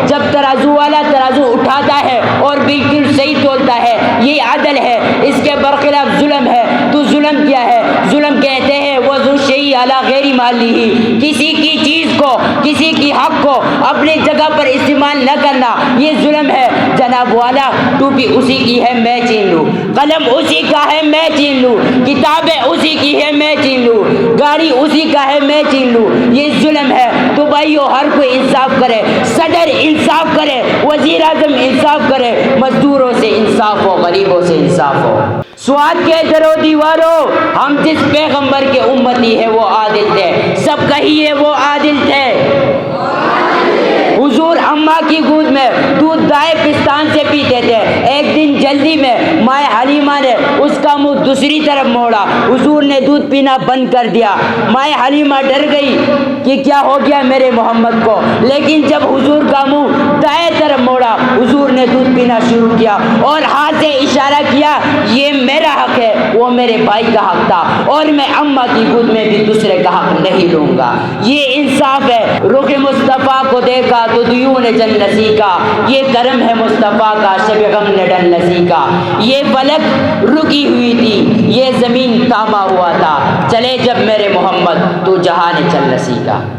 جب ترازو والا ترازو اٹھاتا ہے اور بالکل صحیح تولتا ہے، یہ عدل ہے، اس کے برخلاف ظلم ہے تو ظلم کیا ہے؟ ظلم کہتے ہیں وضع شیء علی غیر محلہ، کسی کی چیز کو، کسی کی حق کو اپنے جگہ پر استعمال نہ کرنا، یہ ظلم ہے۔ جناب والا ٹوپی اسی کی ہے میں چھین لوں، قلم اسی کا ہے میں چھین لوں، کتابیں اسی کی ہے میں چھین لوں، گاڑی اسی کا ہے میں چھین لوں، یہ ظلم ہے۔ تو بھائیو ہر کوئی انصاف کرے، صدر انصاف کرے، وزیر اعظم انصاف کرے، مزدوروں سے انصاف ہو، غریبوں سے انصاف ہو۔ سوات کے درو دیواروں، ہم جس پیغمبر کے امتی ہیں وہ عادل تھے، سب کہیے وہ عادل تھے۔ حضور اماں کی گود میں دودھ دائیں پستان سے پیتے تھے، ایک دن جلدی میں مائیں حلیمہ نے اس کا منہ دوسری طرف موڑا، حضور نے دودھ پینا بند کر دیا۔ مائیں حلیمہ ڈر گئی کہ کیا ہو گیا میرے محمد کو، لیکن جب حضور کا منہ دائیں طرف موڑا، حضور نے دودھ پینا شروع کیا اور ہاتھ سے اشارہ کیا یہ میرا حق ہے، وہ میرے بھائی کا حق تھا، اور میں اماں کی گود میں بھی دوسرے کا حق نہیں لوں گا۔ یہ انصاف ہے۔ رخ مصطفیٰ کو دیکھا تو دیون جنتی کا، یہ کرم ہے مصطفیٰ کا، شب غم نے ڈنسی کا۔ یہ فلک رکی ہوئی تھی، یہ زمین تھاما ہوا تھا، چلے جب میرے محمد تو جہان چل رسی کا۔